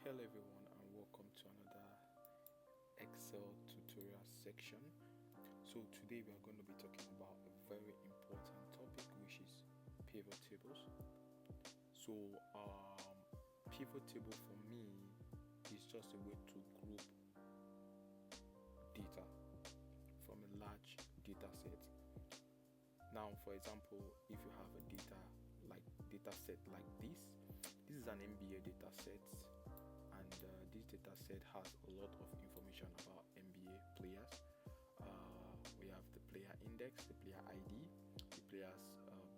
Hello everyone and welcome to another Excel tutorial section. So today we are going to be talking about a very important topic, which is pivot tables. So pivot table for me is just a way to group data from a large data set. Now for example, if you have a data set like this is an NBA data set, and this data set has a lot of information about NBA players. We have the player index, the player ID, the player's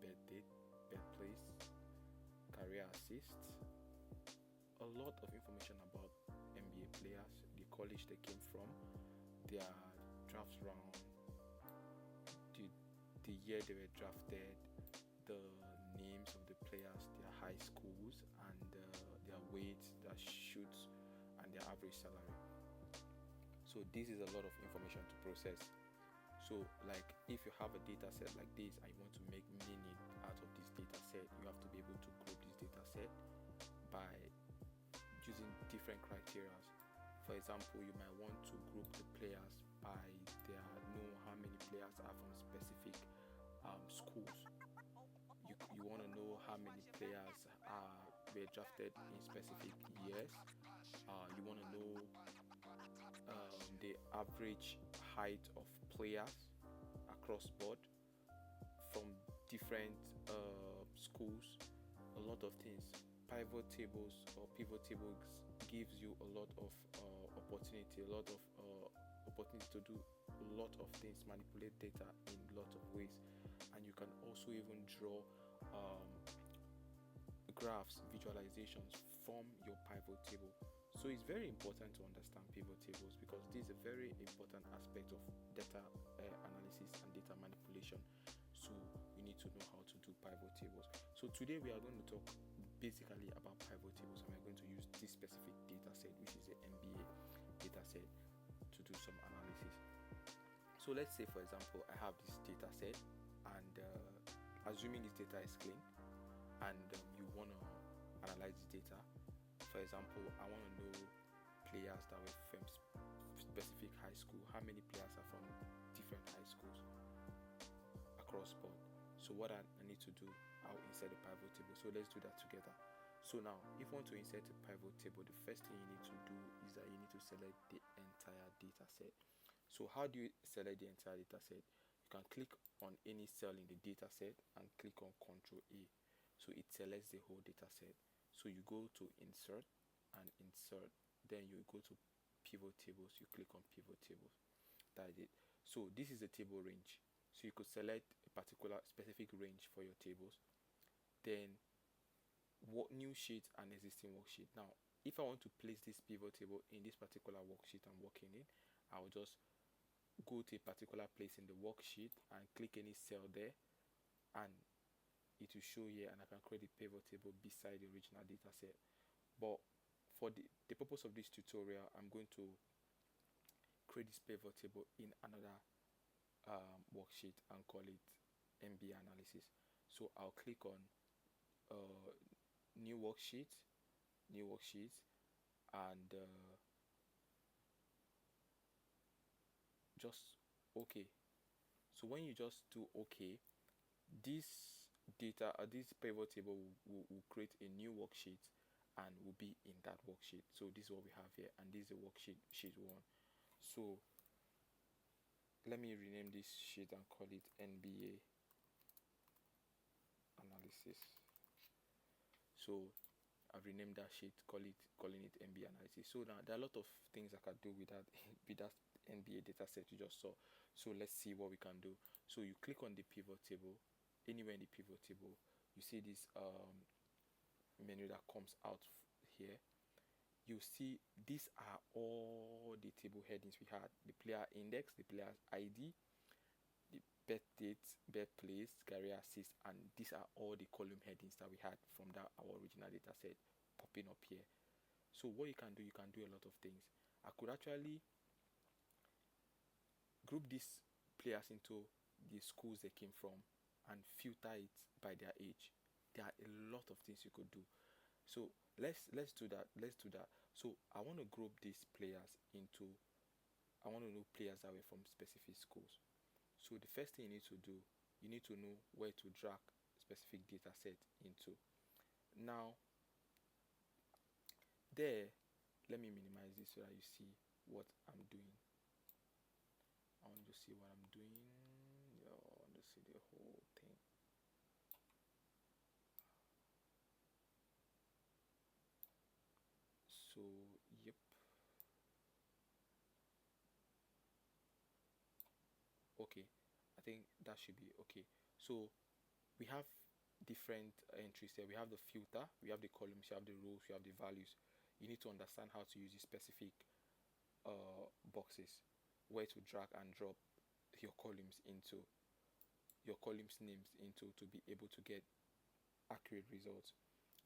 birth date, birthplace, career assists, a lot of information about NBA players, the college they came from, their draft round, the year they were drafted, the names of the players, their high schools, and their weights, their shoots, and their average salary. So this is a lot of information to process. So like if you have a data set like this and you want to make meaning out of this data set, you have to be able to group this data set by using different criteria. For example, you might want to group the players by how many players are from specific schools. You want to know how many players were drafted in specific years. You want to know the average height of players across board from different schools. A lot of things. Pivot tables or pivot tables gives you a lot of opportunity to do a lot of things, manipulate data in lots of ways, and you can also even draw graphs, visualizations from your pivot table. So it's very important to understand pivot tables because this is a very important aspect of data analysis and data manipulation. So you need to know how to do pivot tables. So today we are going to talk basically about pivot tables, and we're going to use this specific data set, which is the NBA data set, to do some analysis. So let's say, for example, I have this data set, and assuming this data is clean, and you want to analyze this data. For example, I want to know players that were from specific high school. How many players are from different high schools across board? So what I need to do, I'll insert a pivot table. So let's do that together. So now, if you want to insert a pivot table, the first thing you need to do is that you need to select the entire data set. So how do you select the entire data set? You can click on any cell in the data set and click on Ctrl A. So it selects the whole data set. So you go to insert and insert, then you go to pivot tables, you click on pivot tables. That's it. So this is the table range. So you could select a particular specific range for your tables. Then what new sheet and existing worksheet. Now if I want to place this pivot table in this particular worksheet I'm working in, I'll just go to a particular place in the worksheet and click any cell there, and it will show here, and I can create a pivot table beside the original data set. But for the purpose of this tutorial, I'm going to create this pivot table in another worksheet and call it NBA analysis. So I'll click on new worksheet, and just OK. So when you just do OK, this this pivot table will create a new worksheet and will be in that worksheet. So this is what we have here, and this is the worksheet, sheet 1. So let me rename this sheet and call it NBA analysis. So I've renamed that sheet, calling it NBA analysis. So now there are a lot of things I can do with that with that NBA data set you just saw. So let's see what we can do. So you click on the pivot table. Anywhere in the pivot table, you see this menu that comes out here. You see these are all the table headings we had: the player index, the player's ID, the birth date, birthplace, career assist, and these are all the column headings that we had from our original data set popping up here. So what you can do a lot of things. I could actually group these players into the schools they came from and filter it by their age. There are a lot of things you could do. So let's do that. Let's do that. So I want to group these players into. I want to know players that were from specific schools. So the first thing you need to do, you need to know where to drag specific data set into. Now there, let me minimize this so that you see what I'm doing. I want to see what I'm doing. I want to see the whole thing. So yep. Okay, I think that should be okay. So we have different entries here. We have the filter, we have the columns, you have the rows, you have the values. You need to understand how to use the specific boxes, where to drag and drop your columns into, your columns names into, to be able to get accurate results.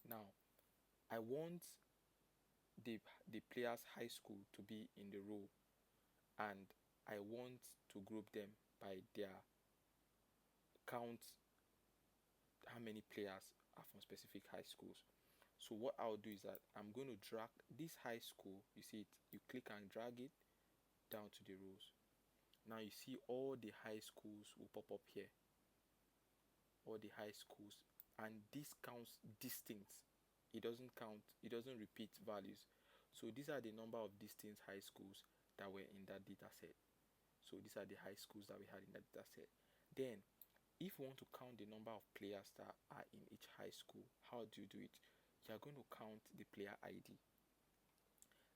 Now I want the the player's high school to be in the row, and I want to group them by their count, how many players are from specific high schools. So what I'll do is that I'm going to drag this high school. You see it, you click and drag it down to the rows. Now you see all the high schools will pop up here, all the high schools, and this counts distinct. It doesn't count, it doesn't repeat values. So these are the number of distinct high schools that were in that data set. So these are the high schools that we had in that data set. Then if you want to count the number of players that are in each high school, how do you do it? You are going to count the player ID.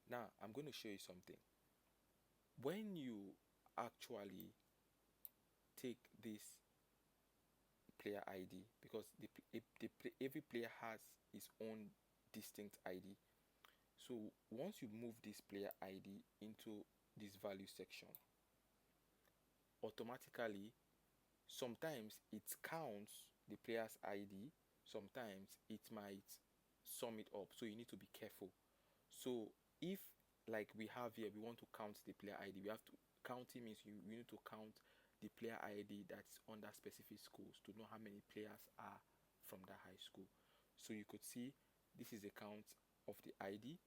Now I'm going to show you something. When you actually take this player ID, because every player has his own distinct ID. So once you move this player ID into this value section, automatically, sometimes it counts the player's ID, sometimes it might sum it up. So you need to be careful. So if, like we have here, we want to count the player ID, we have to counting means you need to count the player ID that's under specific schools to know how many players are from that high school. So you could see this is a count of the ID.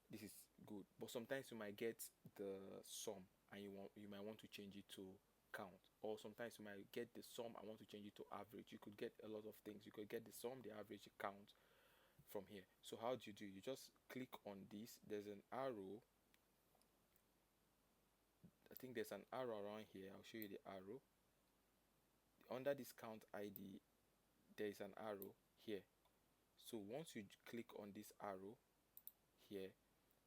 This is good, but sometimes you might get the sum and you might want to change it to count, or sometimes you might get the sum and want to change it to average. You could get a lot of things. You could get the sum, the average, count from here. So how do you do? You just click on this. There's an arrow. I think there's an arrow around here. I'll show you the arrow. Under this count ID, there is an arrow here. So once you click on this arrow here,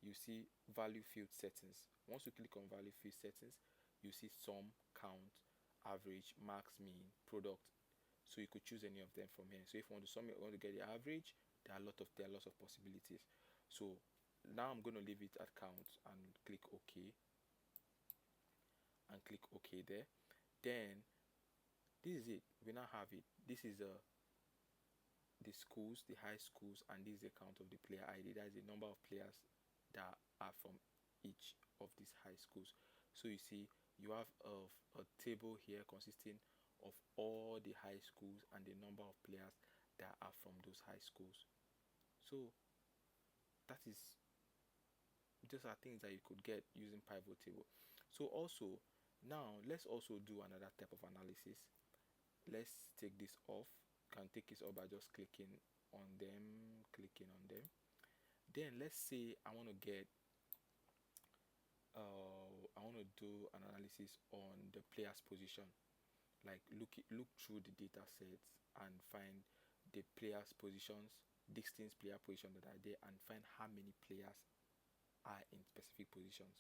you see value field settings. Once you click on value field settings, you see sum, count, average, max, mean, product. So you could choose any of them from here. So if you want to sum, you want to get the average, there are lots of possibilities. So now I'm going to leave it at count and click OK, and click OK there. Then this is it. We now have it. This is the schools, the high schools, and this is the count of the player ID. That is the number of players that are from each of these high schools. So you see, you have a table here consisting of all the high schools and the number of players that are from those high schools. So that is, those are things that you could get using pivot table. So also, now let's also do another type of analysis. Let's take this off. You can take this off by just clicking on them, then let's say I want to get I want to do an analysis on the player's position, like look through the data sets and find the players positions, distinct player positions that are there, and find how many players are in specific positions.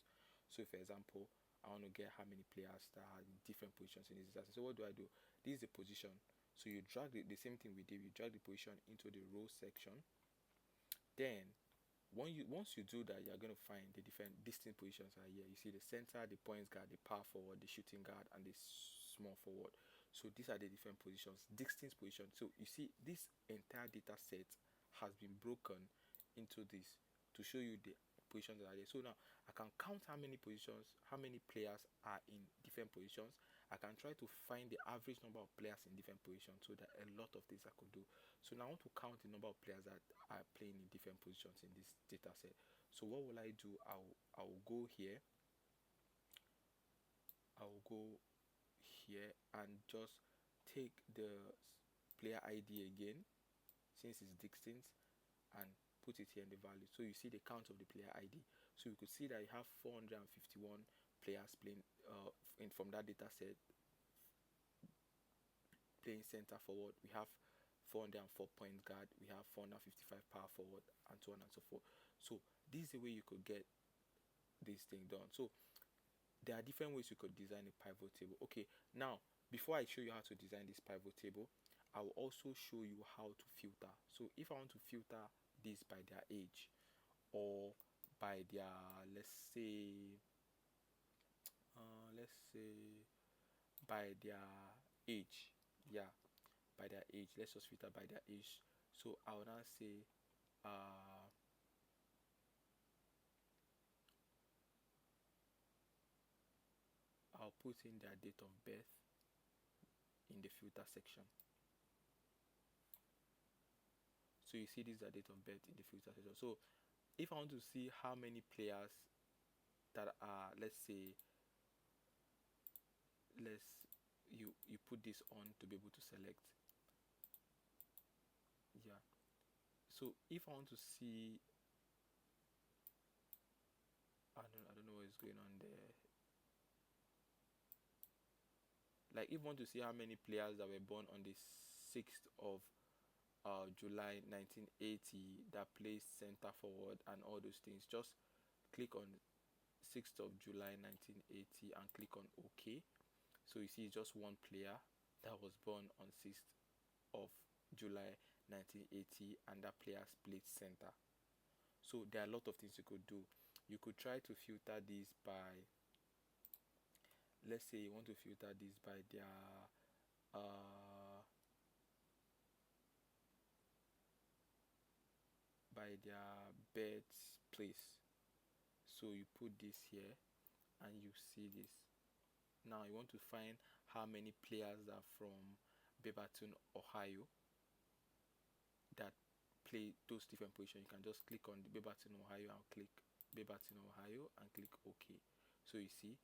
So for example, I want to get how many players that are in different positions in this data set. So what do? This is the position. So you drag the same thing we did, we drag the position into the row section. Then once you do that, you're going to find the different distinct positions are here. You see the center, the points guard, the power forward, the shooting guard, and the small forward. So these are the different positions, distinct positions. So you see this entire data set has been broken into this to show you the positions that are there. So now I can count how many positions, how many players are in different positions, I can try to find the average number of players in different positions. So there are a lot of things I could do. So now I want to count the number of players that are playing in different positions in this data set. So what will I do? I'll go here. I'll go here and just take the player ID again, since it's distinct, and put it here in the value. So you see the count of the player ID. So you could see that you have 451 players playing from that data set, playing center forward. We have 404 point guard, we have 455 power forward, and so on and so forth. So this is the way you could get this thing done. So there are different ways you could design a pivot table. Okay, now before I show you how to design this pivot table, I will also show you how to filter. So if I want to filter this by their age, or by their, let's say by their age, yeah, by their age, let's just filter by their age. So I will now say I'll put in their date of birth in the filter section. So you see this is the date of birth in the filter section. So if I want to see how many players that are, let's say, you put this on to be able to select. Yeah. So if I want to see, I don't know what's going on there. Like if I want to see how many players that were born on the 6th of July 1980 that plays center forward and all those things, just click on 6th of July 1980 and click on OK. So you see it's just one player that was born on 6th of July 1980, and that player played center. So there are a lot of things you could do. You could try to filter this by, let's say you want to filter this by their birthplace. So you put this here and you see this. Now you want to find how many players are from Beaverton, Ohio, that play those different positions. You can just click on the Beaverton, Ohio, and click Beaverton, Ohio, and click OK. So you see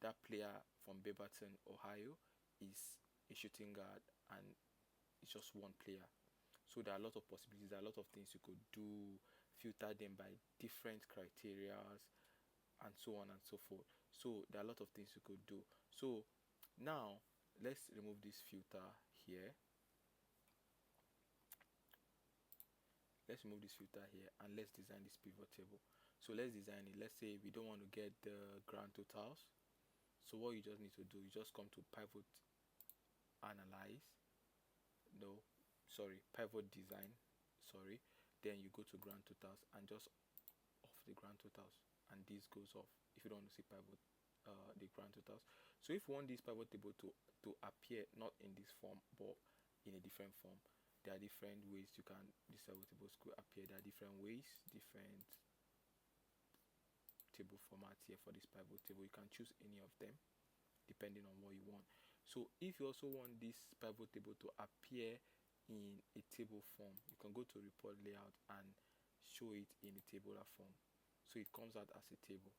that player from Beaverton, Ohio is a shooting guard, and it's just one player. So there are a lot of possibilities, there are a lot of things you could do, filter them by different criteria, and so on and so forth. So there are a lot of things you could do. So now let's remove this filter here. Let's remove this filter here and let's design this pivot table. So let's design it. Let's say we don't want to get the grand totals. So what you just need to do, you just come to pivot analyze, no, sorry, pivot design, sorry. Then you go to grand totals and just off the grand totals, and this goes off if you don't want to see pivot the grand totals. So if you want this pivot table to appear not in this form but in a different form, there are different ways you can, this pivot tables could appear. There are different ways, different table formats here for this pivot table. You can choose any of them depending on what you want. So if you also want this pivot table to appear in a table form, you can go to report layout and show it in a tabular form, so it comes out as a table.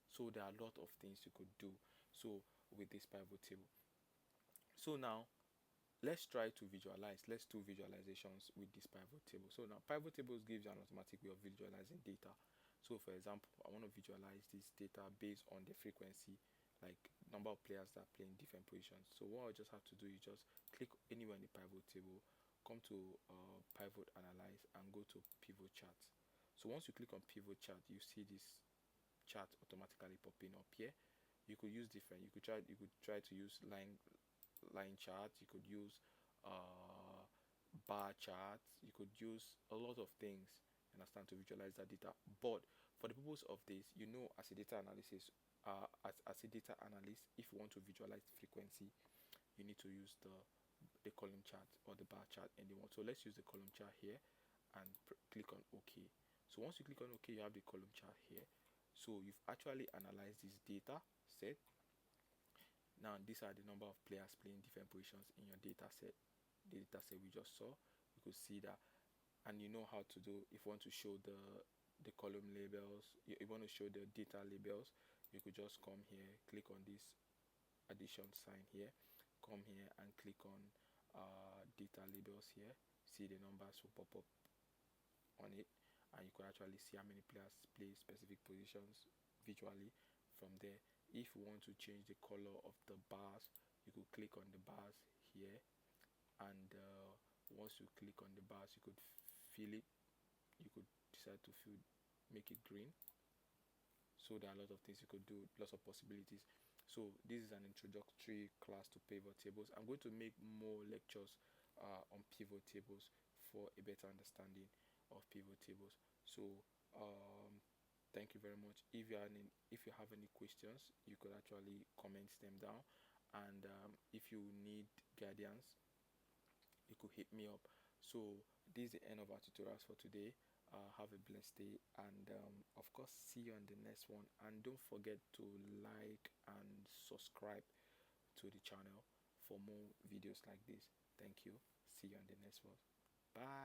So there are a lot of things you could do so with this pivot table. So now let's try to visualize. Let's do visualizations with this pivot table. So now pivot tables gives you an automatic way of visualizing data. So for example, I want to visualize this data based on the frequency, like number of players that play in different positions. So what I just have to do is just click anywhere in the pivot table, come to pivot analyze, and go to pivot chart. So once you click on pivot chart, you see this chart automatically popping up here. You could use different, you could try to use line chart, you could use bar charts, you could use a lot of things, understand, to visualize that data. But for the purpose of this, you know, as a data analysis, as a data analyst, if you want to visualize frequency, you need to use the column chart or the bar chart anyone. So let's use the column chart here and click on OK. So once you click on OK, you have the column chart here. So you've actually analyzed this data set. Now these are the number of players playing different positions in your data set. The data set we just saw, you could see that, and you know how to do. If you want to show the column labels, you want to show the data labels, you could just come here, click on this addition sign here, come here and click on data labels here. See the numbers will pop up on it, and you could actually see how many players play specific positions visually from there. If you want to change the color of the bars, you could click on the bars here, and once you click on the bars, you could fill it. You could decide to make it green. So there are a lot of things you could do, lots of possibilities. So this is an introductory class to pivot tables. I'm going to make more lectures on pivot tables for a better understanding of pivot tables. So thank you very much. If you have any questions, you could actually comment them down, and if you need guidance, you could hit me up. So this is the end of our tutorials for today. Have a blessed day, and of course, see you on the next one. And don't forget to like and subscribe to the channel for more videos like this. Thank you. See you on the next one. Bye.